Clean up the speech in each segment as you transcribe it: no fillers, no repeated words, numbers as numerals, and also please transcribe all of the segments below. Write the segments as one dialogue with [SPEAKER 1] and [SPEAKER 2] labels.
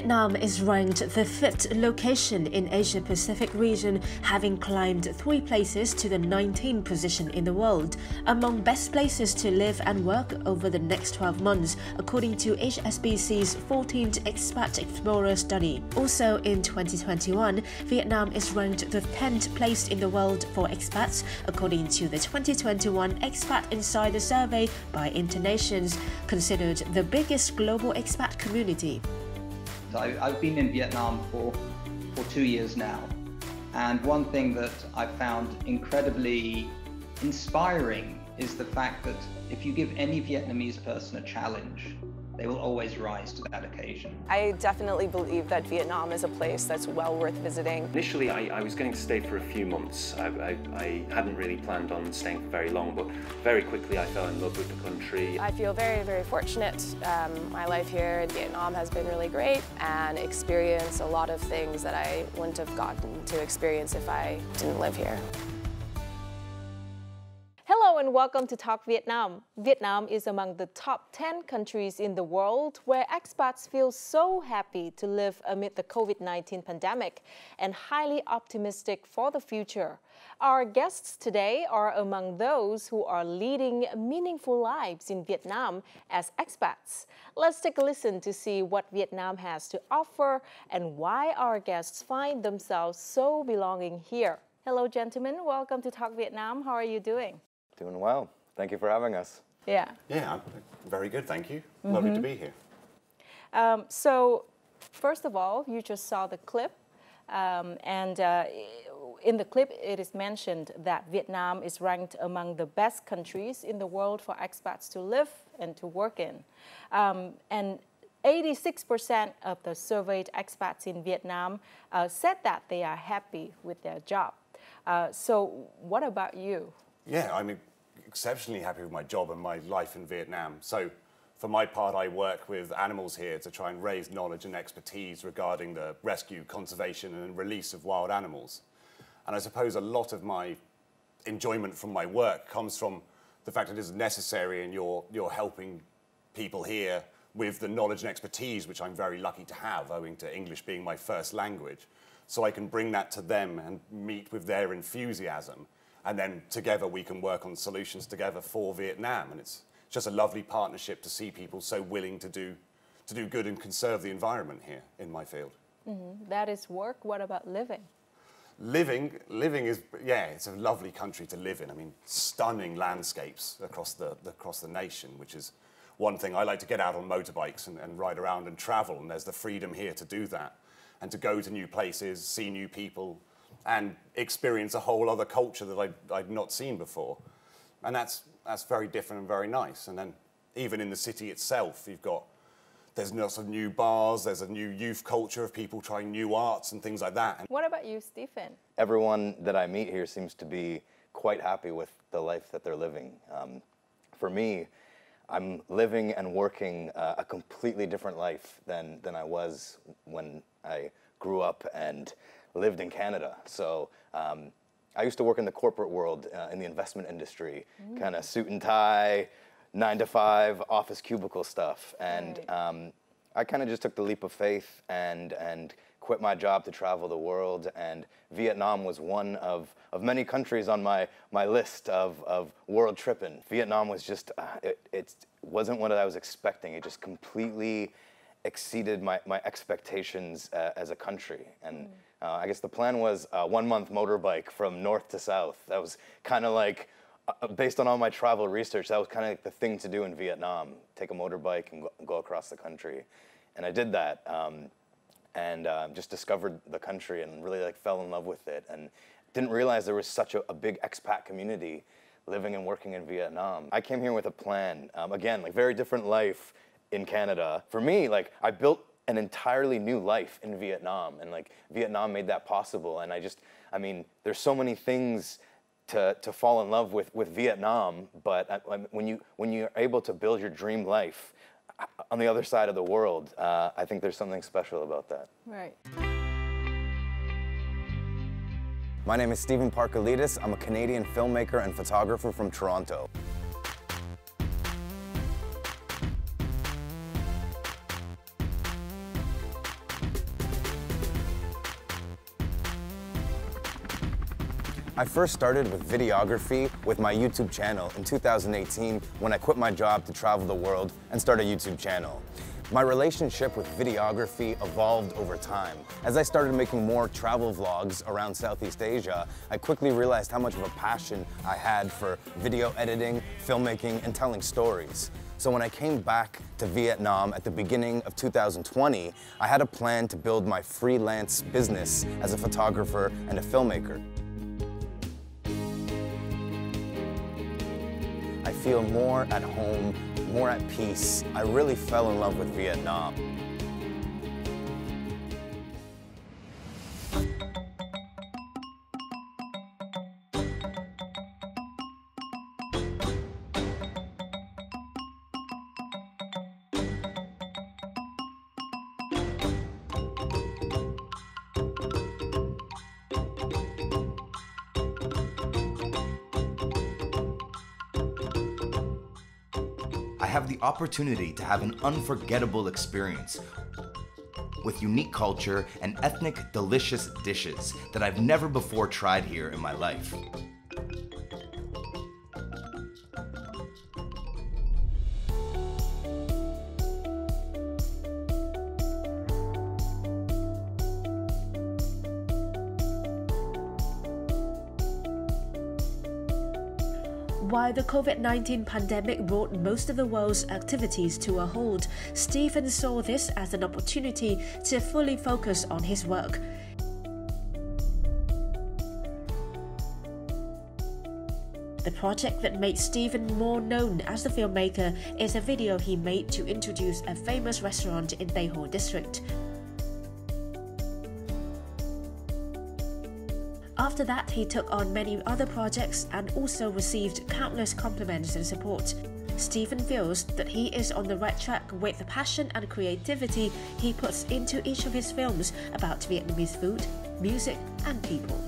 [SPEAKER 1] Vietnam is ranked the 5th location in Asia-Pacific region, having climbed 3 places to the 19th position in the world, among best places to live and work over the next 12 months, according to HSBC's 14th Expat Explorer study. Also in 2021, Vietnam is ranked the 10th place in the world for expats, according to the 2021 Expat Insider survey by InterNations, considered the biggest global expat community.
[SPEAKER 2] I've been in Vietnam for 2 years now, and one thing that I found incredibly inspiring is the fact that if you give any Vietnamese person a challenge, they will always rise to that occasion.
[SPEAKER 3] I definitely believe that Vietnam is a place that's well worth visiting.
[SPEAKER 4] Initially, I was going to stay for a few months. I hadn't really planned on staying for very long, but very quickly I fell in love with the country.
[SPEAKER 3] I feel very, very fortunate. My life here in Vietnam has been really great and experienced a lot of things that I wouldn't have gotten to experience if I didn't live here.
[SPEAKER 5] Hello and welcome to Talk Vietnam. Vietnam is among the top 10 countries in the world where expats feel so happy to live amid the COVID-19 pandemic and highly optimistic for the future. Our guests today are among those who are leading meaningful lives in Vietnam as expats. Let's take a listen to see what Vietnam has to offer and why our guests find themselves so belonging here. Hello, gentlemen. Welcome to Talk Vietnam. How are you doing?
[SPEAKER 6] Doing well. Thank you for having us.
[SPEAKER 5] Yeah,
[SPEAKER 7] I'm very good, thank you. Lovely to be here.
[SPEAKER 5] So, first of all, you just saw the clip, in the clip it is mentioned that Vietnam is ranked among the best countries in the world for expats to live and to work in. And 86% of the surveyed expats in Vietnam said that they are happy with their job. So, what about you?
[SPEAKER 7] Yeah, I'm exceptionally happy with my job and my life in Vietnam. So for my part, I work with animals here to try and raise knowledge and expertise regarding the rescue, conservation and release of wild animals. And I suppose a lot of my enjoyment from my work comes from the fact that it is necessary and you're helping people here with the knowledge and expertise, which I'm very lucky to have, owing to English being my first language. So I can bring that to them and meet with their enthusiasm. And then together we can work on solutions together for Vietnam. And it's just a lovely partnership to see people so willing to do good and conserve the environment here in my field.
[SPEAKER 5] That is work. What about living?
[SPEAKER 7] Living is, it's a lovely country to live in. I mean, stunning landscapes across the nation, which is one thing. I like to get out on motorbikes and ride around and travel, and there's the freedom here to do that and to go to new places, see new people, and experience a whole other culture that I'd not seen before. And that's very different and very nice. And then even in the city itself, there's lots of new bars, there's a new youth culture of people trying new arts and things like that.
[SPEAKER 5] What about you, Stephen?
[SPEAKER 6] Everyone that I meet here seems to be quite happy with the life that they're living. For me, I'm living and working a completely different life than I was when I grew up and lived in Canada. So I used to work in the corporate world in the investment industry, kind of suit and tie, 9 to 5, office cubicle stuff. And I kind of just took the leap of faith and quit my job to travel the world. And Vietnam was one of many countries on my list of world tripping. Vietnam was just, it wasn't what I was expecting. It just completely exceeded my expectations as a country. And I guess the plan was a 1-month motorbike from north to south. That was kind of like, based on all my travel research, that was kind of like the thing to do in Vietnam. Take a motorbike and go across the country. And I did that and just discovered the country and really fell in love with it. And didn't realize there was such a big expat community living and working in Vietnam. I came here with a plan. Again, very different life in Canada. For me, I built an entirely new life in Vietnam, and Vietnam made that possible. And I mean, there's so many things to fall in love with Vietnam, but when you're able to build your dream life on the other side of the world, I think there's something special about that.
[SPEAKER 5] Right.
[SPEAKER 8] My name is Stephen Parkalidis. I'm a Canadian filmmaker and photographer from Toronto. I first started with videography with my YouTube channel in 2018 when I quit my job to travel the world and start a YouTube channel. My relationship with videography evolved over time. As I started making more travel vlogs around Southeast Asia, I quickly realized how much of a passion I had for video editing, filmmaking, and telling stories. So when I came back to Vietnam at the beginning of 2020, I had a plan to build my freelance business as a photographer and a filmmaker. I feel more at home, more at peace. I really fell in love with Vietnam.
[SPEAKER 9] I have the opportunity to have an unforgettable experience with unique culture and ethnic delicious dishes that I've never before tried here in my life.
[SPEAKER 1] While the COVID-19 pandemic brought most of the world's activities to a halt, Stephen saw this as an opportunity to fully focus on his work. The project that made Stephen more known as the filmmaker is a video he made to introduce a famous restaurant in Tây Hồ district. After that, he took on many other projects and also received countless compliments and support. Stephen feels that he is on the right track with the passion and creativity he puts into each of his films about Vietnamese food, music, and people.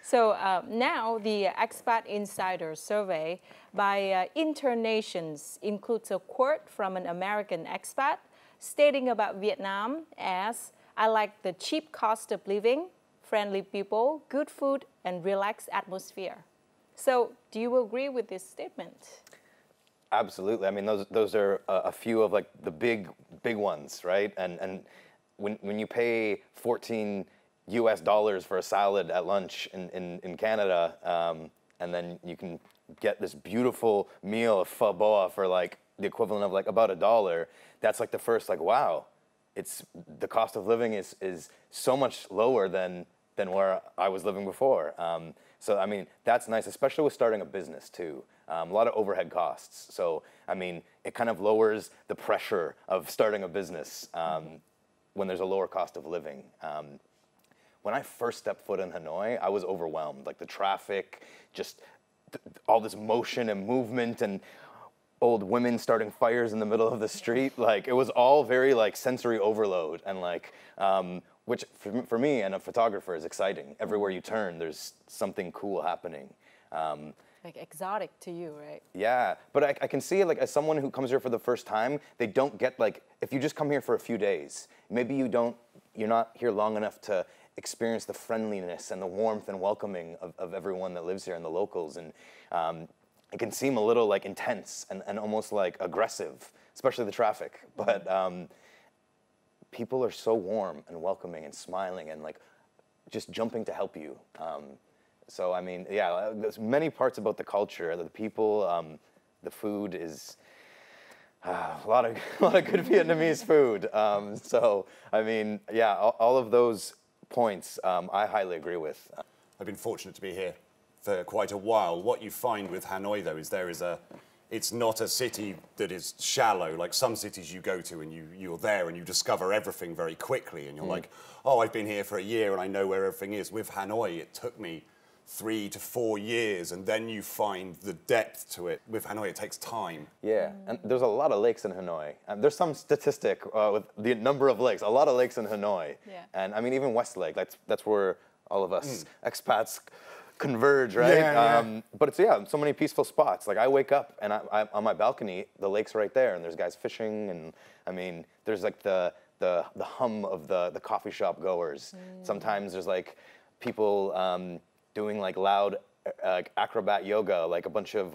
[SPEAKER 5] So now the Expat Insider survey by InterNations includes a quote from an American expat stating about Vietnam as, "I like the cheap cost of living, friendly people, good food, and relaxed atmosphere." So do you agree with this statement?
[SPEAKER 6] Absolutely. I mean, those are a few of like the big ones, right? And when you pay $14 for a salad at lunch in Canada, and then you can get this beautiful meal of pho boa for like the equivalent of like about $1. That's like the first like, wow, the cost of living is so much lower than where I was living before. So I mean, that's nice, especially with starting a business too. A lot of overhead costs. So I mean, it kind of lowers the pressure of starting a business when there's a lower cost of living. When I first stepped foot in Hanoi, I was overwhelmed. Like the traffic, just all this motion and movement and old women starting fires in the middle of the street. Like it was all very like sensory overload and like, which for me and a photographer is exciting. Everywhere you turn, there's something cool happening.
[SPEAKER 5] Like exotic to you, right?
[SPEAKER 6] Yeah, but I can see like as someone who comes here for the first time, they don't get like, if you just come here for a few days, maybe you're not here long enough to experience the friendliness and the warmth and welcoming of everyone that lives here and the locals. And it can seem a little like intense and almost like aggressive, especially the traffic. But people are so warm and welcoming and smiling and like just jumping to help you. So I mean, yeah, there's many parts about the culture, the people, the food is a lot of good Vietnamese food. So I mean, yeah, all of those points I highly agree with.
[SPEAKER 7] I've been fortunate to be here for quite a while. What you find with Hanoi, though, is it's not a city that is shallow, like some cities you go to and you're there and you discover everything very quickly and you're like, oh, I've been here for a year and I know where everything is. With Hanoi, it took me 3 to 4 years, and then you find the depth to it. With Hanoi, it takes time.
[SPEAKER 6] Yeah, and there's a lot of lakes in Hanoi. There's some statistic with the number of lakes, a lot of lakes in Hanoi.
[SPEAKER 5] Yeah.
[SPEAKER 6] And I mean, even Westlake, that's where
[SPEAKER 8] all of us expats converge, right? But it's, so many peaceful spots. Like I wake up and I'm on my balcony, the lake's right there, and there's guys fishing, and I mean, there's like the hum of the coffee shop goers. Sometimes there's like people doing like loud acrobat yoga, like a bunch of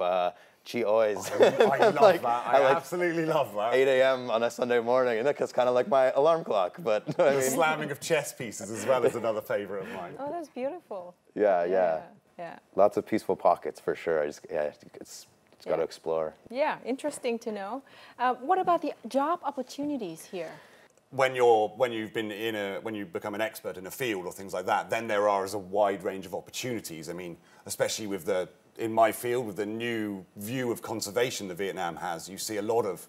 [SPEAKER 8] chi-ois.
[SPEAKER 7] I love
[SPEAKER 8] like,
[SPEAKER 7] that. I absolutely love that.
[SPEAKER 8] 8 a.m. on a Sunday morning, and that's kind of like my alarm clock. But
[SPEAKER 7] the slamming of chess pieces as well is another favorite of mine.
[SPEAKER 5] Oh, that's beautiful.
[SPEAKER 8] Yeah. Lots of peaceful pockets for sure. It's got to explore.
[SPEAKER 5] Yeah, interesting to know. What about the job opportunities here?
[SPEAKER 7] When you become an expert in a field or things like that, then there is a wide range of opportunities. I mean, especially in my field, with the new view of conservation that Vietnam has, you see a lot of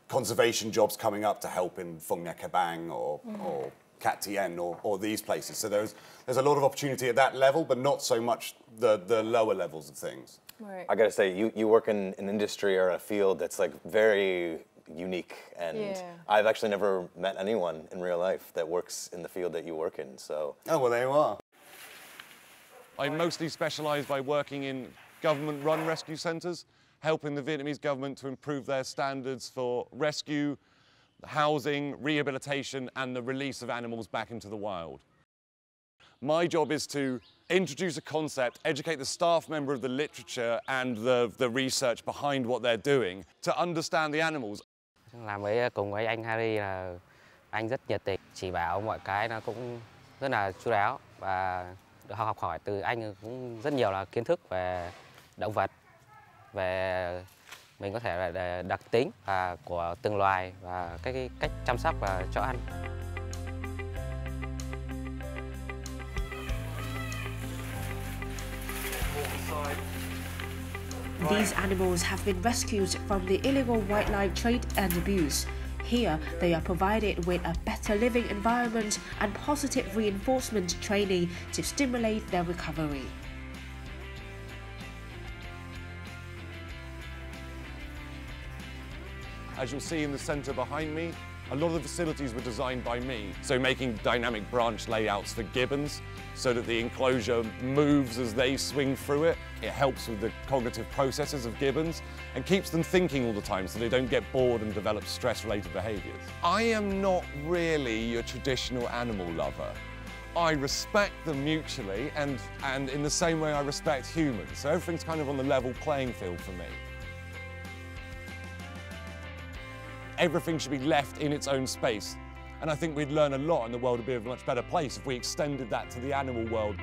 [SPEAKER 7] conservation jobs coming up to help in Phong Nha Kabang or Cat Tien or these places. So there's a lot of opportunity at that level, but not so much the lower levels of things.
[SPEAKER 5] Right.
[SPEAKER 8] I gotta say, you work in an industry or a field that's like very unique, and I've actually never met anyone in real life that works in the field that you work in. So.
[SPEAKER 7] Oh well, there you are.
[SPEAKER 10] I mostly specialise by working in government-run rescue centres, helping the Vietnamese government to improve their standards for rescue, housing, rehabilitation, and the release of animals back into the wild. My job is to introduce a concept, educate the staff member of the literature and the research behind what they're doing to understand the animals.
[SPEAKER 11] Làm cùng với anh Harry là anh rất nhiệt tình, chỉ bảo mọi cái nó cũng rất là chu đáo, và được học hỏi từ anh cũng rất nhiều là kiến thức về động vật, về mình có thể là đặc tính của từng loài và cái cách chăm sóc và cho ăn.
[SPEAKER 1] These animals have been rescued from the illegal wildlife trade and abuse. Here, they are provided with a better living environment and positive reinforcement training to stimulate their recovery.
[SPEAKER 10] As you'll see in the centre behind me, a lot of the facilities were designed by me. So making dynamic branch layouts for gibbons so that the enclosure moves as they swing through it. It helps with the cognitive processes of gibbons and keeps them thinking all the time so they don't get bored and develop stress-related behaviours. I am not really your traditional animal lover. I respect them mutually and in the same way I respect humans. So everything's kind of on the level playing field for me. Everything should be left in its own space. And I think we'd learn a lot and the world would be a much better place if we extended that to the animal world.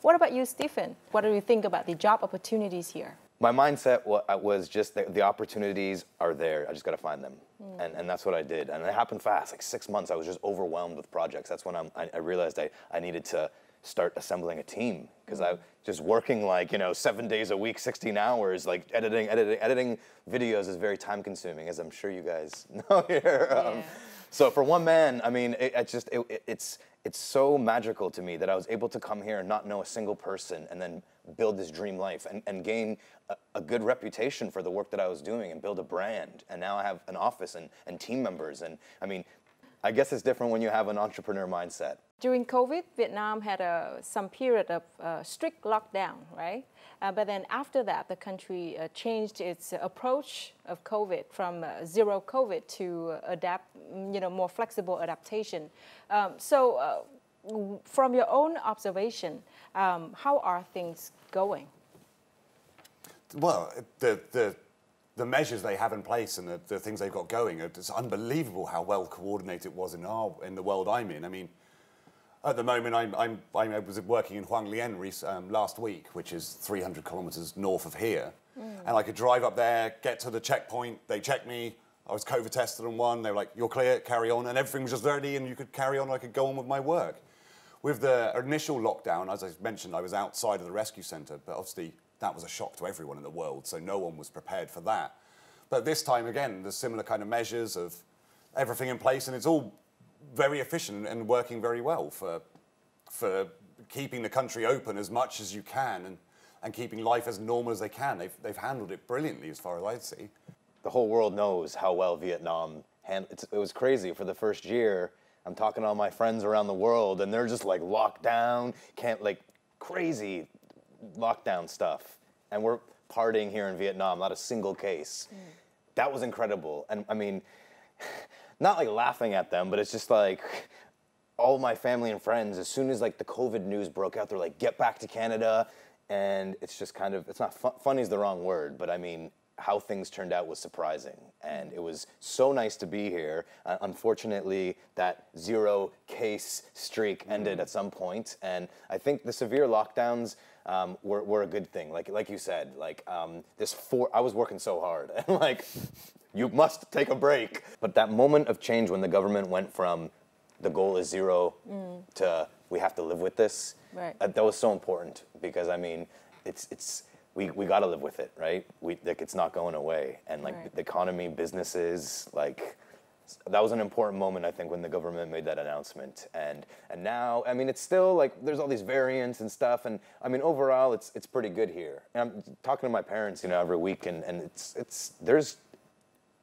[SPEAKER 5] What about you, Stephen? What do you think about the job opportunities here?
[SPEAKER 8] My mindset was just that the opportunities are there. I just got to find them. And that's what I did. And it happened fast, like 6 months. I was just overwhelmed with projects. That's when I realized I needed to start assembling a team, because I just working like, 7 days a week, 16 hours, like editing videos is very time consuming, as I'm sure you guys know here. So for one man, I mean, it's so magical to me that I was able to come here and not know a single person and then build this dream life and gain a good reputation for the work that I was doing and build a brand. And now I have an office and team members. And I mean, I guess it's different when you have an entrepreneur mindset.
[SPEAKER 5] During COVID, Vietnam had some period of strict lockdown, right? But then after that, the country changed its approach of COVID from zero COVID to more flexible adaptation. So from your own observation, how are things going?
[SPEAKER 7] Well, the measures they have in place and the things they've got going, it's unbelievable how well coordinated it was in the world I'm in. I mean, at the moment, I was working in Huang Lien last week, which is 300 kilometers north of here. And I could drive up there, get to the checkpoint, they checked me, I was COVID tested on one, they were like, you're clear, carry on, and everything was just ready and you could carry on, I could go on with my work. With the initial lockdown, as I mentioned, I was outside of the rescue centre, but obviously that was a shock to everyone in the world, so no one was prepared for that. But this time, again, there's similar kind of measures of everything in place, and it's all very efficient and working very well for keeping the country open as much as you can. and keeping life as normal as they can. They've handled it brilliantly as far as I see.
[SPEAKER 6] The whole world knows how well Vietnam handled it. It was crazy for the first year. I'm talking to all my friends around the world and they're just like locked down, crazy lockdown stuff. And we're partying here in Vietnam, not a single case. That was incredible. And I mean, not like laughing at them, but it's just like all my family and friends, as soon as like the COVID news broke out, they're like, get back to Canada. And it's just kind of, it's not funny is the wrong word, but I mean, how things turned out was surprising. And it was so nice to be here. Unfortunately, that 0 case streak ended at some point. And I think the severe lockdowns were a good thing. Like you said, I was working so hard and like, you must take a break. But that moment of change when the government went from the goal is 0 to we have to live with this,
[SPEAKER 5] right.
[SPEAKER 6] That was so important because I mean, we got to live with it, right? It's not going away. And like
[SPEAKER 5] right.
[SPEAKER 6] the economy, businesses, that was an important moment, I think, when the government made that announcement. And now, I mean, it's still like, there's all these variants and stuff. And I mean, overall, it's pretty good here. And I'm talking to my parents, every week and there's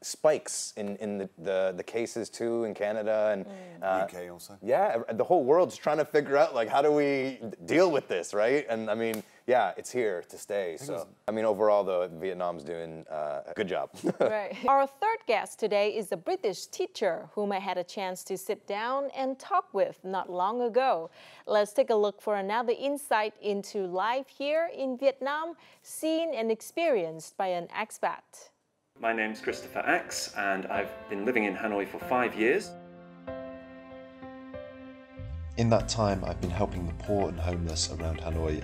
[SPEAKER 6] spikes in the cases too in Canada and
[SPEAKER 7] UK also.
[SPEAKER 6] Yeah, the whole world's trying to figure out like how do we deal with this, right? And I mean, yeah, it's here to stay. So I mean, overall though, Vietnam's doing a good job.
[SPEAKER 5] Right. Our third guest today is a British teacher whom I had a chance to sit down and talk with not long ago. Let's take a look for another insight into life here in Vietnam, seen and experienced by an expat.
[SPEAKER 4] My name's Christopher Axe and I've been living in Hanoi for 5 years.
[SPEAKER 12] In that time, I've been helping the poor and homeless around Hanoi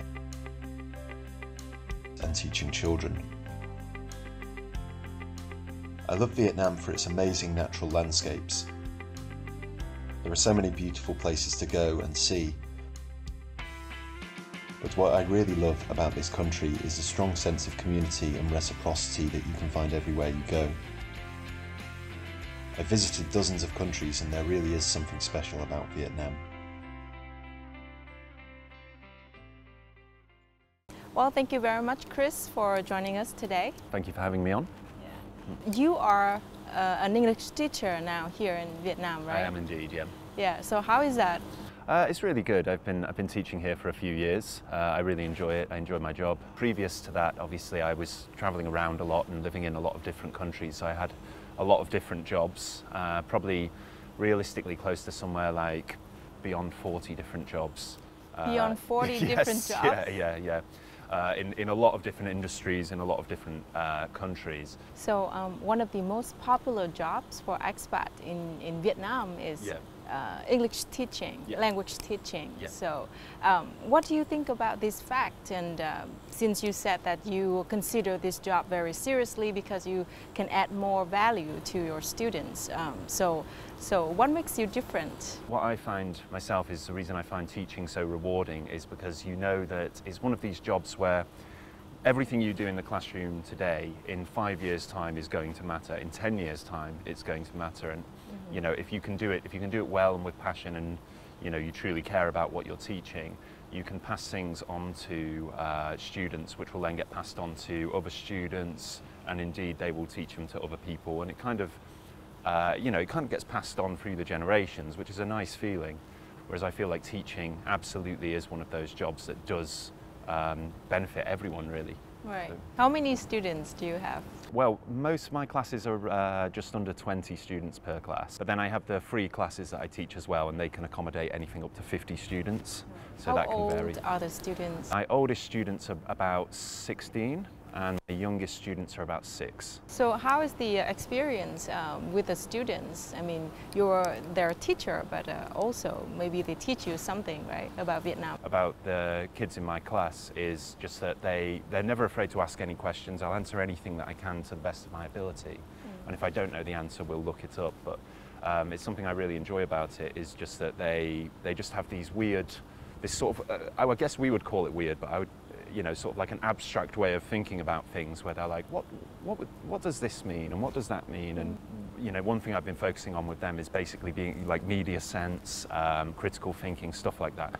[SPEAKER 12] and teaching children. I love Vietnam for its amazing natural landscapes. There are so many beautiful places to go and see. But what I really love about this country is the strong sense of community and reciprocity that you can find everywhere you go. I've visited dozens of countries and there really is something special about Vietnam.
[SPEAKER 5] Well, thank you very much, Chris, for joining us today.
[SPEAKER 4] Thank you for having me on.
[SPEAKER 5] Yeah. You are an English teacher now here in Vietnam, right?
[SPEAKER 4] I am indeed, yeah.
[SPEAKER 5] Yeah, so how is that?
[SPEAKER 4] It's really good. I've been teaching here for a few years. I really enjoy it. I enjoy my job. Previous to that, obviously, I was traveling around a lot and living in a lot of different countries. So I had a lot of different jobs, probably realistically close to somewhere like beyond 40 different jobs.
[SPEAKER 5] Beyond 40
[SPEAKER 4] yes,
[SPEAKER 5] different jobs?
[SPEAKER 4] Yeah. In a lot of different industries, in a lot of different countries.
[SPEAKER 5] So one of the most popular jobs for expat in Vietnam is English teaching, language teaching. So what do you think about this fact? And since you said that you consider this job very seriously because you can add more value to your students, so what makes you different?
[SPEAKER 4] What I find myself is the reason I find teaching so rewarding is because you know that it's one of these jobs where everything you do in the classroom today in 5 years' time is going to matter. In 10 years' time, it's going to matter. And if you can do it well and with passion, and you truly care about what you're teaching, you can pass things on to students, which will then get passed on to other students, and indeed they will teach them to other people. And it kind of gets passed on through the generations, which is a nice feeling. Whereas I feel like teaching absolutely is one of those jobs that does benefit everyone, really.
[SPEAKER 5] Right. So, how many students do you have?
[SPEAKER 4] Well, most of my classes are just under 20 students per class. But then I have the free classes that I teach as well, and they can accommodate anything up to 50 students. So that can vary.
[SPEAKER 5] How old are the students?
[SPEAKER 4] My oldest students are about 16. And the youngest students are about 6.
[SPEAKER 5] So how is the experience with the students? I mean, you're their teacher, but also maybe they teach you something, right, about Vietnam?
[SPEAKER 4] About the kids in my class is just that they're never afraid to ask any questions. I'll answer anything that I can to the best of my ability. And if I don't know the answer, we'll look it up. But it's something I really enjoy about it is just that they just have these this sort of, I guess we would call it weird, but I would, sort of like an abstract way of thinking about things where they're like, what does this mean and what does that mean? And one thing I've been focusing on with them is basically being like media sense, critical thinking, stuff like that.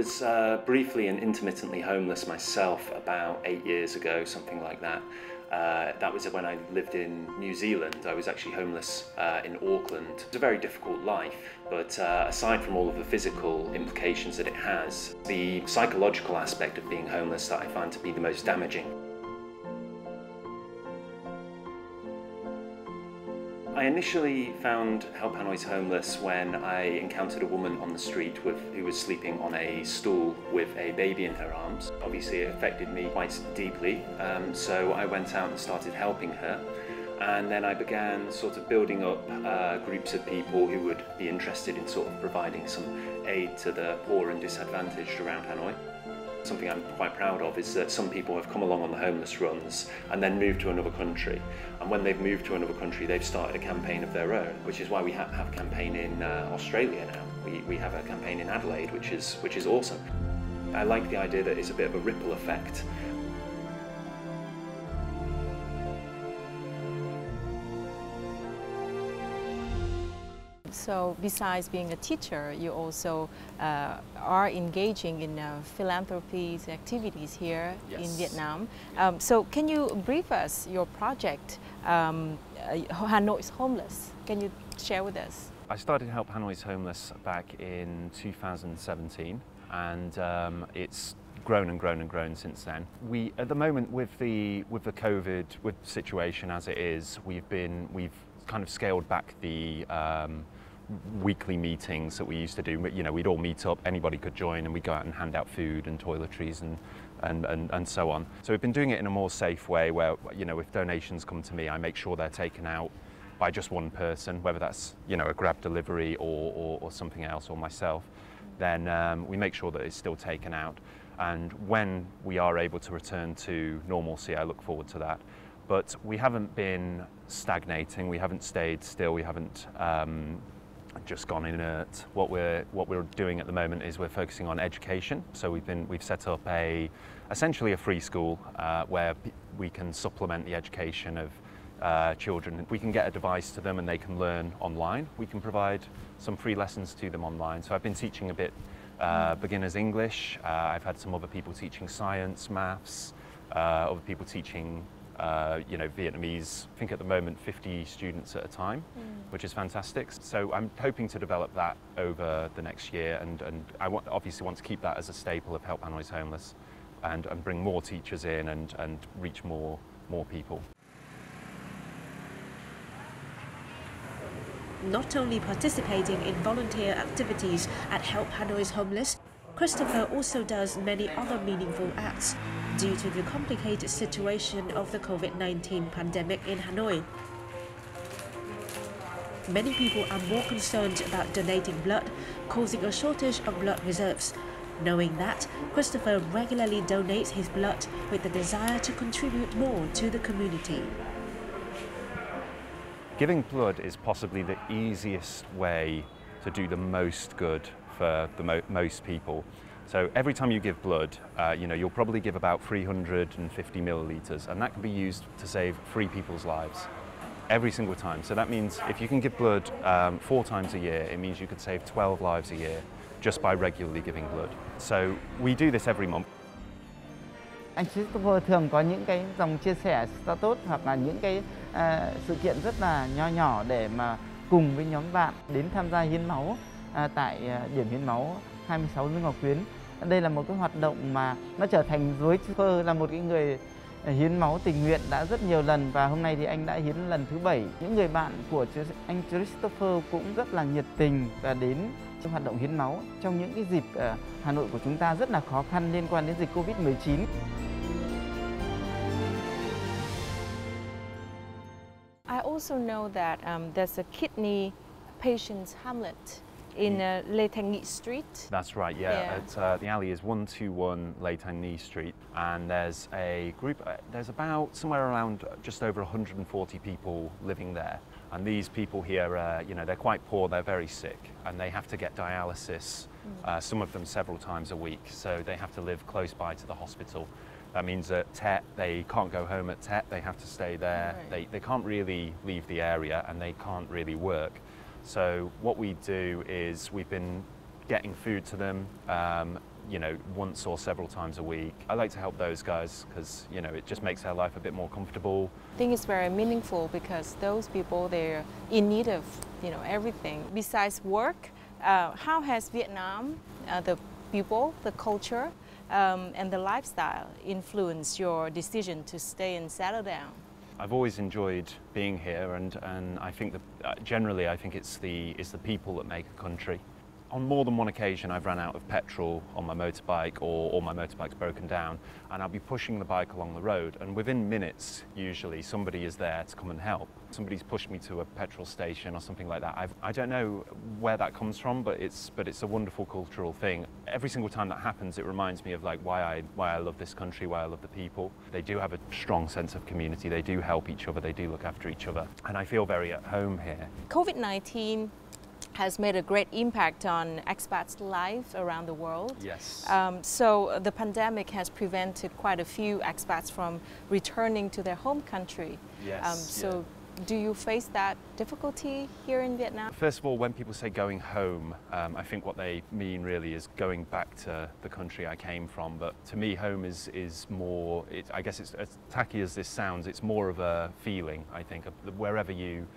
[SPEAKER 4] was briefly and intermittently homeless myself about 8 years ago, something like that. That was when I lived in New Zealand. I was actually homeless in Auckland. It was a very difficult life, but aside from all of the physical implications that it has, the psychological aspect of being homeless that I find to be the most damaging. I initially found Help Hanoi's Homeless when I encountered a woman on the street who was sleeping on a stool with a baby in her arms. Obviously it affected me quite deeply, so I went out and started helping her. And then I began sort of building up groups of people who would be interested in sort of providing some aid to the poor and disadvantaged around Hanoi. Something I'm quite proud of is that some people have come along on the homeless runs and then moved to another country. And when they've moved to another country, they've started a campaign of their own, which is why we have a campaign in Australia now. We have a campaign in Adelaide, which is awesome. I like the idea that it's a bit of a ripple effect.
[SPEAKER 5] So besides being a teacher, you also are engaging in philanthropy activities here in Vietnam. So can you brief us your project, Hanoi's Homeless? Can you share with us?
[SPEAKER 4] I started Help Hanoi's Homeless back in 2017, and it's grown and grown and grown since then. We, at the moment, with the COVID situation as it is, we've kind of scaled back the weekly meetings that we used to do. You know, we'd all meet up, anybody could join, and we'd go out and hand out food and toiletries and so on. So we've been doing it in a more safe way where, you know, if donations come to me, I make sure they're taken out by just one person, whether that's, you know, a Grab delivery or something else, or myself. Then we make sure that it's still taken out. And when we are able to return to normalcy, I look forward to that. But we haven't been stagnating, we haven't stayed still, we haven't just gone inert. What we're doing at the moment is we're focusing on education. So we've set up essentially a free school where we can supplement the education of children. We can get a device to them and they can learn online. We can provide some free lessons to them online. So I've been teaching a bit beginner's English. I've had some other people teaching science, maths, other people teaching you know, Vietnamese. I think at the moment 50 students at a time, which is fantastic. So I'm hoping to develop that over the next year, and I obviously want to keep that as a staple of Help Hanoi's Homeless, and bring more teachers in and reach more people.
[SPEAKER 1] Not only participating in volunteer activities at Help Hanoi's Homeless, Christopher also does many other meaningful acts due to the complicated situation of the COVID-19 pandemic in Hanoi. Many people are more concerned about donating blood, causing a shortage of blood reserves. Knowing that, Christopher regularly donates his blood with the desire to contribute more to the community.
[SPEAKER 4] Giving blood is possibly the easiest way to do the most good for most people. So every time you give blood, you know, you'll probably give about 350 millilitres, and that can be used to save 3 people's lives every single time. So that means if you can give blood 4 times a year, it means you could save 12 lives a year just by regularly giving blood. So we do this every month.
[SPEAKER 13] Anh Christopher thường có những cái dòng chia sẻ status hoặc là những cái sự kiện rất là nho nhỏ để mà cùng với nhóm bạn đến tham gia hiến máu tại điểm hiến máu 26 Dương Ngọc Quyến. Đây là một cái hoạt động mà nó trở thành với Christopher là một cái người hiến máu tình nguyện đã rất nhiều lần, và hôm nay thì anh đã hiến lần thứ 7. Những người bạn của anh Christopher cũng rất là nhiệt tình và đến trong hoạt động hiến máu trong những cái dịp Hà Nội của chúng ta rất là khó khăn liên quan đến dịch Covid-19.
[SPEAKER 5] I also know that there's a kidney patient's hamlet in Lê Thanh Nghị Street.
[SPEAKER 4] That's right, yeah. The alley is 121 Lê Thanh Nghị Street, and there's a group, there's about somewhere around just over 140 people living there. And these people here, you know, they're quite poor, they're very sick, and they have to get dialysis, some of them several times a week, so they have to live close by to the hospital. That means that Tet, they can't go home at Tet, they have to stay there. Right. They can't really leave the area, and they can't really work. So what we do is we've been getting food to them, you know, once or several times a week. I like to help those guys because, you know, it just makes their life a bit more comfortable.
[SPEAKER 5] I think it's very meaningful because those people, they're in need of, you know, everything. Besides work, how has Vietnam, the people, the culture, and the lifestyle influenced your decision to stay and settle down?
[SPEAKER 4] I've always enjoyed being here, and I think that generally I think it's the people that make a country. On more than one occasion I've run out of petrol on my motorbike, or my motorbike's broken down, and I'll be pushing the bike along the road, and within minutes usually somebody is there to come and help. Somebody's pushed me to a petrol station or something like that. I don't know where that comes from, but it's a wonderful cultural thing. Every single time that happens it reminds me of like why I love this country, why I love the people. They do have a strong sense of community, they do help each other, they do look after each other, and I feel very at home here.
[SPEAKER 5] COVID-19 has made a great impact on expats' life around the world.
[SPEAKER 4] Yes.
[SPEAKER 5] So the pandemic has prevented quite a few expats from returning to their home country.
[SPEAKER 4] Yes.
[SPEAKER 5] Do you face that difficulty here in Vietnam?
[SPEAKER 4] First of all, when people say going home, I think what they mean really is going back to the country I came from. But to me, home is more, I guess it's as tacky as this sounds, it's more of a feeling, I think. Wherever you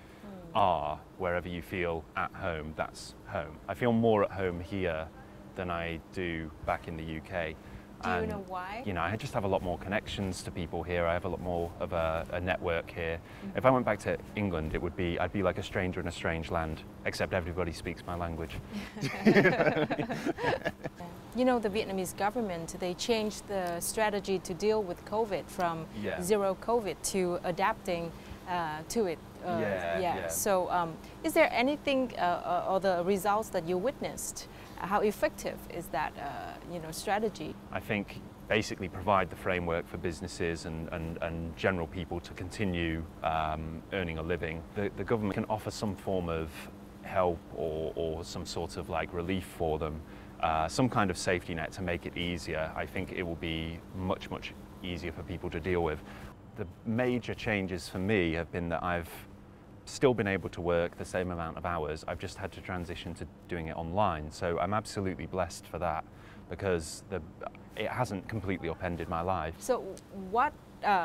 [SPEAKER 4] are, wherever you feel at home, that's home. I feel more at home here than I do back in the UK.
[SPEAKER 5] Do you know why?
[SPEAKER 4] You know, I just have a lot more connections to people here. I have a lot more of a network here. If I went back to England, I'd be like a stranger in a strange land, except everybody speaks my language.
[SPEAKER 5] You know, the Vietnamese government, they changed the strategy to deal with COVID from zero COVID to adapting to it. So is there anything or the results that you witnessed? How effective is that strategy?
[SPEAKER 4] I think basically provide the framework for businesses and general people to continue earning a living. The government can offer some form of help or some sort of like relief for them, some kind of safety net to make it easier. I think it will be much easier for people to deal with. The major changes for me have been that I've still been able to work the same amount of hours. I've just had to transition to doing it online. So I'm absolutely blessed for that because it hasn't completely upended my life.
[SPEAKER 5] So what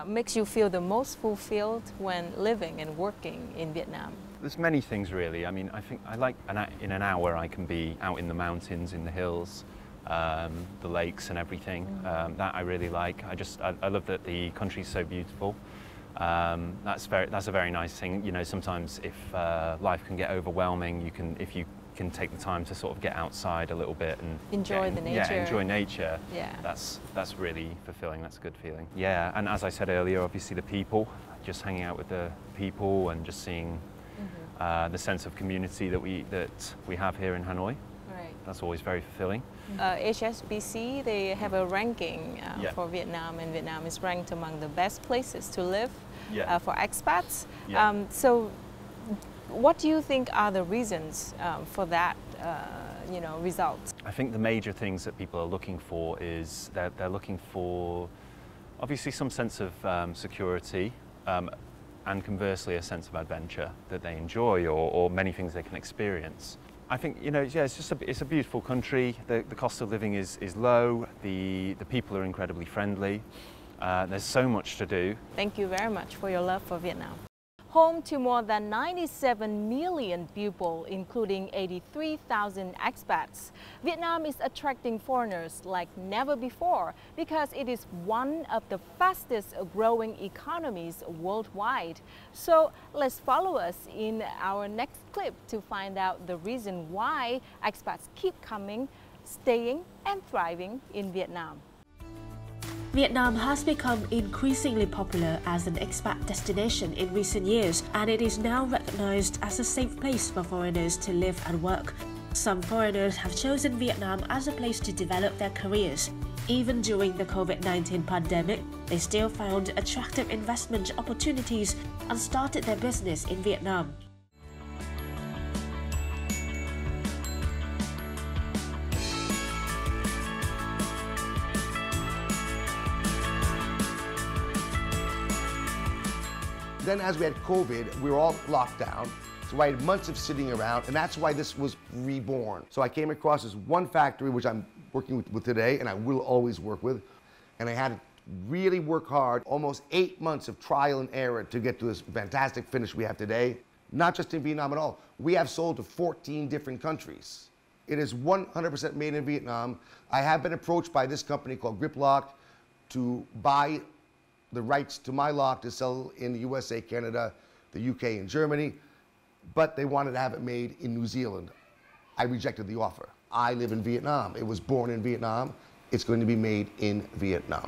[SPEAKER 5] makes you feel the most fulfilled when living and working in Vietnam?
[SPEAKER 4] There's many things really. I mean, I think I like in an hour I can be out in the mountains, in the hills, the lakes and everything. That I really like. I love that the country's so beautiful. That's a very nice thing. You know, sometimes if life can get overwhelming, if you can take the time to sort of get outside a little bit and
[SPEAKER 5] enjoy the nature.
[SPEAKER 4] Yeah, enjoy nature.
[SPEAKER 5] Yeah.
[SPEAKER 4] That's really fulfilling. That's a good feeling. Yeah, and as I said earlier, obviously the people, just hanging out with the people and just seeing the sense of community that we have here in Hanoi.
[SPEAKER 5] Right.
[SPEAKER 4] That's always very fulfilling.
[SPEAKER 5] HSBC, they have a ranking for Vietnam, and Vietnam is ranked among the best places to live for expats. So what do you think are the reasons for that result?
[SPEAKER 4] I think the major things that people are looking for is that they're looking for obviously some sense of security, and conversely a sense of adventure that they enjoy, or many things they can experience. I think, you know, yeah, it's a beautiful country. The cost of living is low. The people are incredibly friendly. There's so much to do.
[SPEAKER 5] Thank you very much for your love for Vietnam. Home to more than 97 million people, including 83,000 expats, Vietnam is attracting foreigners like never before because it is one of the fastest growing economies worldwide. So let's follow us in our next clip to find out the reason why expats keep coming, staying and thriving in Vietnam.
[SPEAKER 1] Vietnam has become increasingly popular as an expat destination in recent years, and it is now recognized as a safe place for foreigners to live and work. Some foreigners have chosen Vietnam as a place to develop their careers. Even during the COVID-19 pandemic, they still found attractive investment opportunities and started their business in Vietnam.
[SPEAKER 14] Then as we had COVID, we were all locked down. So I had months of sitting around, and that's why this was reborn. So I came across this one factory, which I'm working with today, and I will always work with, and I had to really work hard, almost 8 months of trial and error to get to this fantastic finish we have today. Not just in Vietnam at all. We have sold to 14 different countries. It is 100% made in Vietnam. I have been approached by this company called Grip Lock to buy the rights to my lock to sell in the USA, Canada, the UK, and Germany, but they wanted to have it made in New Zealand. I rejected the offer. I live in Vietnam. It was born in Vietnam. It's going to be made in Vietnam.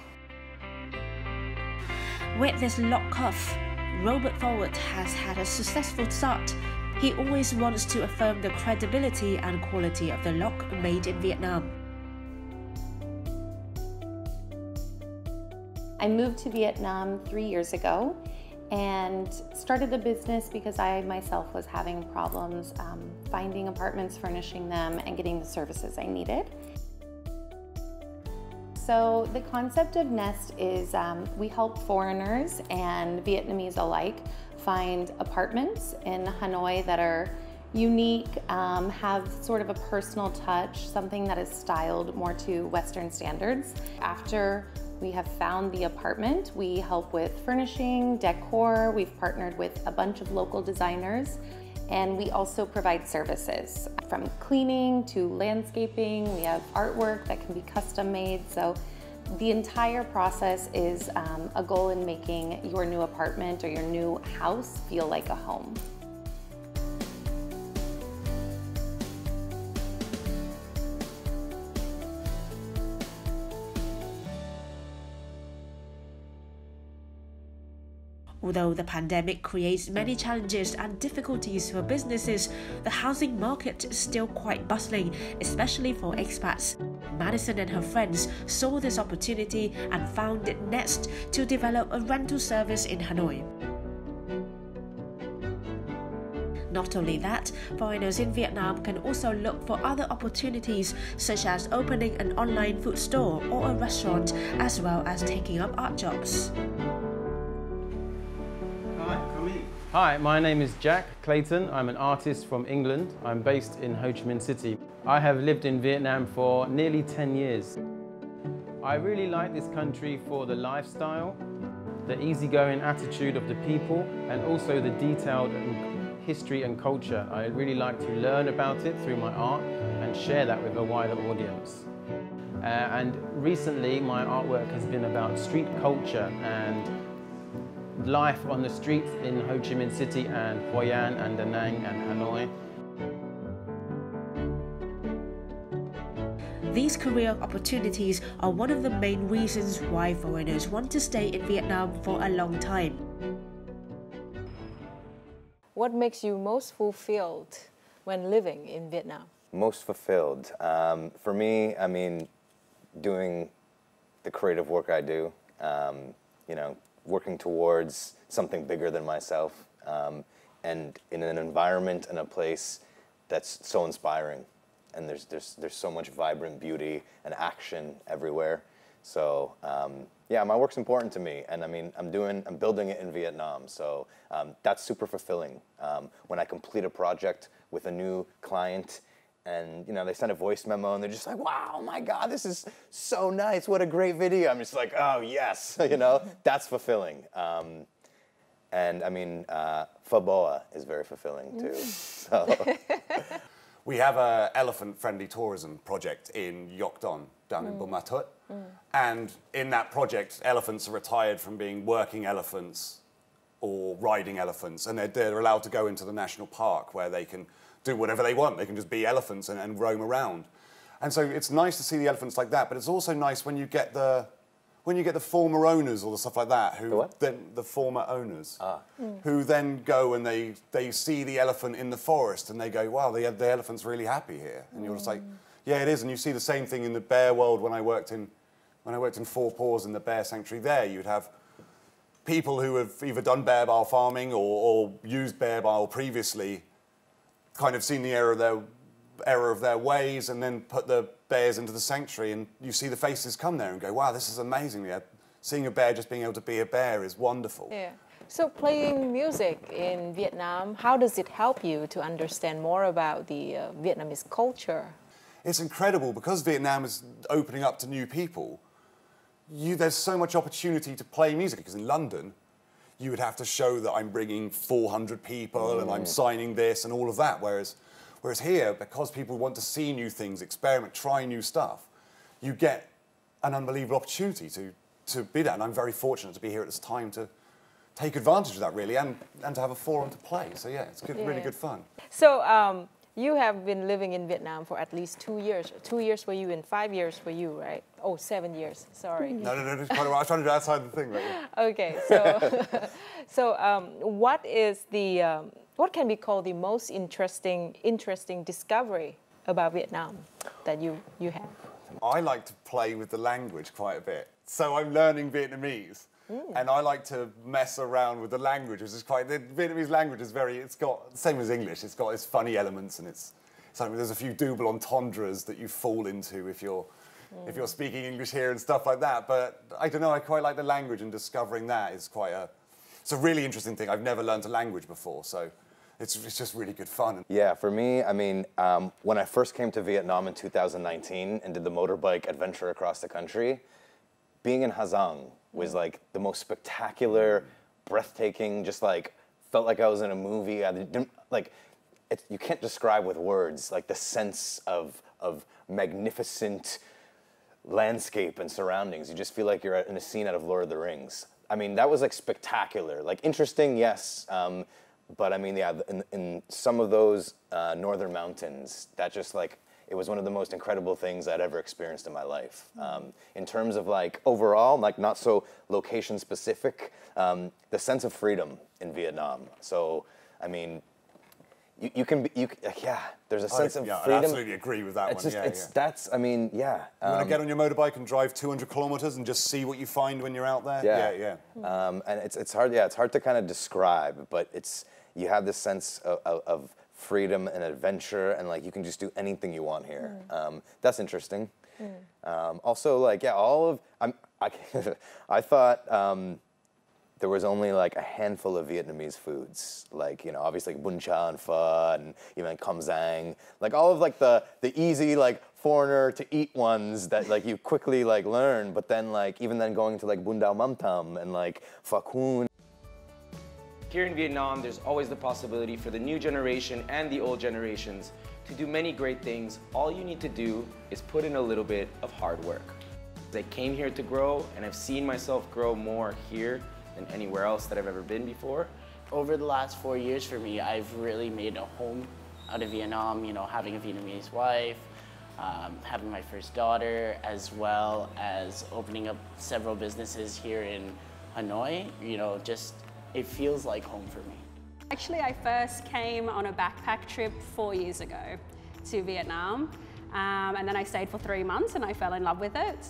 [SPEAKER 1] With this lock cuff, Robert Forward has had a successful start. He always wants to affirm the credibility and quality of the lock made in Vietnam.
[SPEAKER 15] I moved to Vietnam 3 years ago and started the business because I myself was having problems finding apartments, furnishing them, and getting the services I needed. So the concept of Nest is we help foreigners and Vietnamese alike find apartments in Hanoi that are unique, have sort of a personal touch, something that is styled more to Western standards. After we have found the apartment, we help with furnishing, decor. We've partnered with a bunch of local designers, and we also provide services from cleaning to landscaping. We have artwork that can be custom made. So the entire process is a goal in making your new apartment or your new house feel like a home.
[SPEAKER 1] Although the pandemic creates many challenges and difficulties for businesses, the housing market is still quite bustling, especially for expats. Madison and her friends saw this opportunity and founded Nest to develop a rental service in Hanoi. Not only that, foreigners in Vietnam can also look for other opportunities, such as opening an online food store or a restaurant, as well as taking up art jobs.
[SPEAKER 16] Hi, my name is Jack Clayton. I'm an artist from England. I'm based in Ho Chi Minh City. I have lived in Vietnam for nearly 10 years. I really like this country for the lifestyle, the easygoing attitude of the people, and also the detailed history and culture. I really like to learn about it through my art and share that with a wider audience. And recently, my artwork has been about street culture and life on the streets in Ho Chi Minh City and Hoi An and Da Nang and Hanoi.
[SPEAKER 1] These career opportunities are one of the main reasons why foreigners want to stay in Vietnam for a long time.
[SPEAKER 5] What makes you most fulfilled when living in Vietnam?
[SPEAKER 6] Most fulfilled? For me, I mean, doing the creative work I do, you know, working towards something bigger than myself, and in an environment and a place that's so inspiring, and there's so much vibrant beauty and action everywhere. So yeah, my work's important to me, and I mean I'm building it in Vietnam, so that's super fulfilling. When I complete a project with a new client, and you know they send a voice memo and they're just like, wow, oh my God, this is so nice, what a great video. I'm just like, oh yes, you know, that's fulfilling. And I mean, Pho Boa is very fulfilling too. So.
[SPEAKER 7] We have an elephant-friendly tourism project in Yok Don, down in Bun Ma Thuột. And in that project, elephants are retired from being working elephants or riding elephants, and they're allowed to go into the national park where they can do whatever they want. They can just be elephants and roam around. And so it's nice to see the elephants like that, but it's also nice when you get the former owners or the stuff like that, who the former owners, who then go and they see the elephant in the forest and they go, wow, the elephant's really happy here. And you're just like, yeah, it is. And you see the same thing in the bear world. When I worked in Four Paws in the bear sanctuary there, you'd have people who have either done bear bile farming or used bear bile previously, kind of seen the error of their ways, and then put the bears into the sanctuary, and you see the faces come there and go, wow, this is amazing. Yeah, seeing a bear just being able to be a bear is wonderful.
[SPEAKER 5] Yeah. So playing music in Vietnam, how does it help you to understand more about the Vietnamese culture?
[SPEAKER 7] It's incredible because Vietnam is opening up to new people. There's so much opportunity to play music, because in London, you would have to show that I'm bringing 400 people and I'm signing this and all of that. Whereas here, because people want to see new things, experiment, try new stuff, you get an unbelievable opportunity to be there. And I'm very fortunate to be here at this time to take advantage of that, really, and to have a forum to play. So yeah, it's good, really good fun.
[SPEAKER 5] So you have been living in Vietnam for at least 2 years. 2 years for you and 5 years for you, right? Oh, 7 years, sorry.
[SPEAKER 7] No, it's quite a while. I was trying to do outside the thing, right?
[SPEAKER 5] Okay, so what is the, what can be called the most interesting discovery about Vietnam that you have?
[SPEAKER 7] I like to play with the language quite a bit. So I'm learning Vietnamese. And I like to mess around with the language, which is the Vietnamese language is it's got, same as English, it's got its funny elements, and there's a few double entendres that you fall into if you're speaking English here and stuff like that. But I don't know, I quite like the language, and discovering that is it's a really interesting thing. I've never learned a language before, so it's just really good fun.
[SPEAKER 6] Yeah, for me, I mean, when I first came to Vietnam in 2019 and did the motorbike adventure across the country, being in Ha Giang was like the most spectacular, breathtaking, just like felt like I was in a movie. You can't describe with words like the sense of magnificent landscape and surroundings. You just feel like you're in a scene out of Lord of the Rings. I mean, that was like spectacular, like interesting, yes, but I mean, yeah, in some of those northern mountains, that just like, it was one of the most incredible things I'd ever experienced in my life. In terms of like overall, like not so location specific, the sense of freedom in Vietnam. So, I mean, there's a sense of freedom.
[SPEAKER 7] I absolutely agree with that one.
[SPEAKER 6] That's, I mean, yeah.
[SPEAKER 7] You want to get on your motorbike and drive 200 kilometers and just see what you find when you're out there? Yeah.
[SPEAKER 6] And it's hard, it's hard to kind of describe, but you have this sense of freedom and adventure, and like you can just do anything you want here. That's interesting. Also, like I thought there was only like a handful of Vietnamese foods, like obviously like bún chả and pho and even cơm rang, like all of like the easy like foreigner to eat ones that like you quickly like learn, but then like even then going to like bún đào mắm tôm and like phở cuốn.
[SPEAKER 17] Here in Vietnam, there's always the possibility for the new generation and the old generations to do many great things. All you need to do is put in a little bit of hard work. I came here to grow, and I've seen myself grow more here than anywhere else that I've ever been before.
[SPEAKER 18] Over the last 4 years for me, I've really made a home out of Vietnam, having a Vietnamese wife, having my first daughter, as well as opening up several businesses here in Hanoi, it feels like home for me.
[SPEAKER 19] Actually, I first came on a backpack trip 4 years ago to Vietnam, and then I stayed for 3 months and I fell in love with it.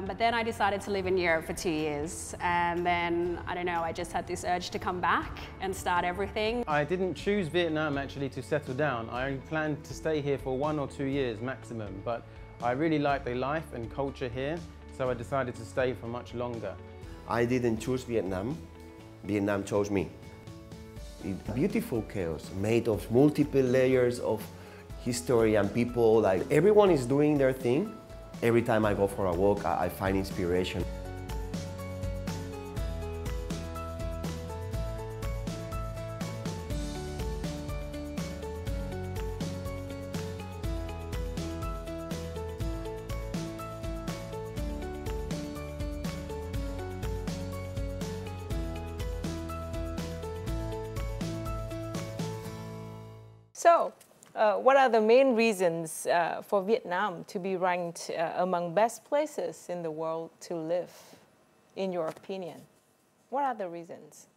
[SPEAKER 19] But then I decided to live in Europe for 2 years, and then, I don't know, I just had this urge to come back and start everything.
[SPEAKER 16] I didn't choose Vietnam actually to settle down. I only planned to stay here for 1 or 2 years maximum, but I really like the life and culture here, so I decided to stay for much longer.
[SPEAKER 20] I didn't choose Vietnam. Vietnam chose me. It's beautiful chaos made of multiple layers of history and people. Like everyone is doing their thing. Every time I go for a walk, I find inspiration.
[SPEAKER 5] So, what are the main reasons for Vietnam to be ranked among best places in the world to live, in your opinion? What are the reasons?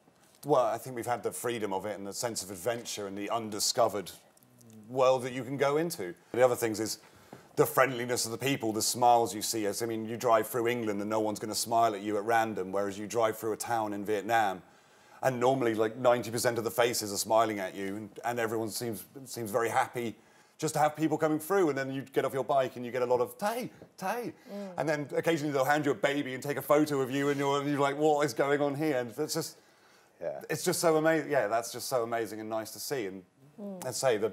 [SPEAKER 7] Well, I think we've had the freedom of it and the sense of adventure and the undiscovered world that you can go into. The other things is the friendliness of the people, the smiles you see. I mean, you drive through England and no one's going to smile at you at random, whereas you drive through a town in Vietnam and normally like 90% of the faces are smiling at you, and everyone seems very happy just to have people coming through. And then you get off your bike and you get a lot of "Tay, Tay," and then occasionally they'll hand you a baby and take a photo of you, and you're like, what is going on here? And it's just
[SPEAKER 6] Yeah.
[SPEAKER 7] It's just so amazing. Yeah, that's just so amazing and nice to see. And let's say the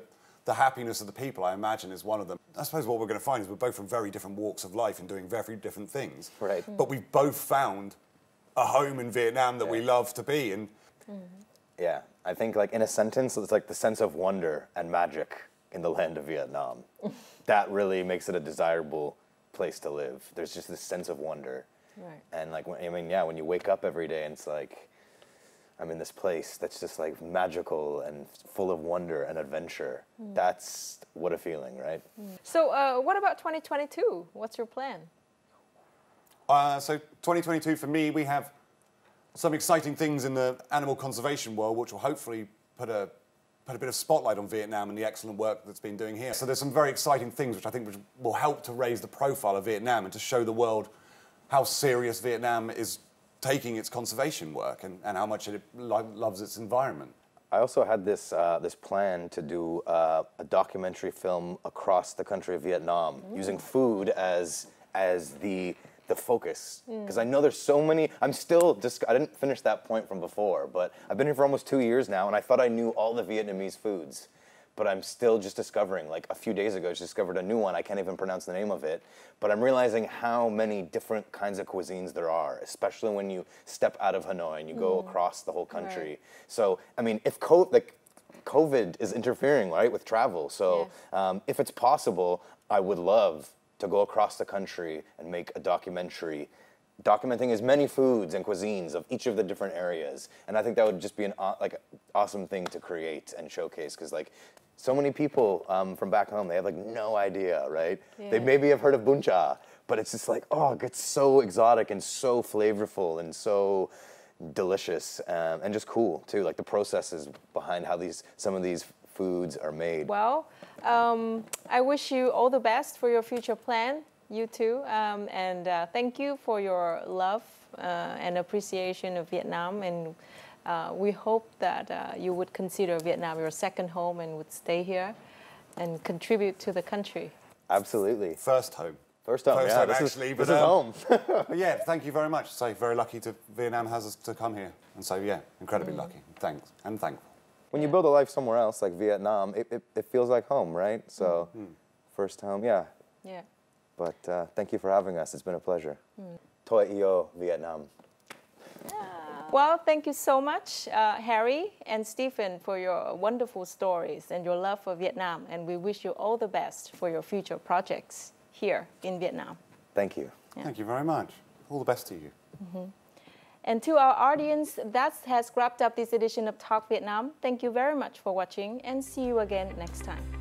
[SPEAKER 7] happiness of the people, I imagine, is one of them. I suppose what we're going to find is we're both from very different walks of life and doing very different things.
[SPEAKER 6] Right.
[SPEAKER 7] But we've both found a home in Vietnam that we love to be in.
[SPEAKER 6] Yeah, I think like in a sentence, it's like the sense of wonder and magic in the land of Vietnam. That really makes it a desirable place to live. There's just this sense of wonder.
[SPEAKER 5] Right.
[SPEAKER 6] And like, when you wake up every day and it's like, I'm in this place that's just like magical and full of wonder and adventure. That's what a feeling, right?
[SPEAKER 5] So what about 2022? What's your plan?
[SPEAKER 7] So 2022 for me, we have some exciting things in the animal conservation world, which will hopefully put a bit of spotlight on Vietnam and the excellent work that's been doing here. So there's some very exciting things which I think will help to raise the profile of Vietnam and to show the world how serious Vietnam is taking its conservation work and how much it loves its environment.
[SPEAKER 6] I also had this this plan to do a documentary film across the country of Vietnam, using food as the focus, because I know there's so many. I didn't finish that point from before, but I've been here for almost 2 years now, and I thought I knew all the Vietnamese foods, but I'm still just discovering. Like a few days ago, I just discovered a new one. I can't even pronounce the name of it, but I'm realizing how many different kinds of cuisines there are, especially when you step out of Hanoi and you go across the whole country.
[SPEAKER 5] Right.
[SPEAKER 6] So, I mean, if COVID is interfering, right, with travel, so if it's possible, I would love to go across the country and make a documentary documenting as many foods and cuisines of each of the different areas. And I think that would just be an awesome thing to create and showcase, because like so many people from back home, they have like no idea, right?
[SPEAKER 5] Yeah.
[SPEAKER 6] They maybe have heard of bún chả, but it's just like, oh, it's so exotic and so flavorful and so delicious and just cool too, like the processes behind how some of these foods are made.
[SPEAKER 5] Well, I wish you all the best for your future plan, you too, and thank you for your love and appreciation of Vietnam, and we hope that you would consider Vietnam your second home and would stay here and contribute to the country.
[SPEAKER 6] Absolutely.
[SPEAKER 7] First home.
[SPEAKER 6] First home,
[SPEAKER 7] First
[SPEAKER 6] yeah,
[SPEAKER 7] home,
[SPEAKER 6] this
[SPEAKER 7] actually,
[SPEAKER 6] is home.
[SPEAKER 7] But yeah, thank you very much. So very lucky Vietnam has us to come here. And so yeah, incredibly lucky. Thanks, and thankful.
[SPEAKER 6] When you build a life somewhere else, like Vietnam, it feels like home, right? So, first home, yeah.
[SPEAKER 5] Yeah.
[SPEAKER 6] But thank you for having us. It's been a pleasure. Toi yêu Vietnam.
[SPEAKER 5] Well, thank you so much, Harry and Stephen, for your wonderful stories and your love for Vietnam. And we wish you all the best for your future projects here in Vietnam.
[SPEAKER 6] Thank you.
[SPEAKER 5] Yeah.
[SPEAKER 7] Thank you very much. All the best to you.
[SPEAKER 5] And to our audience, that has wrapped up this edition of Talk Vietnam. Thank you very much for watching, and see you again next time.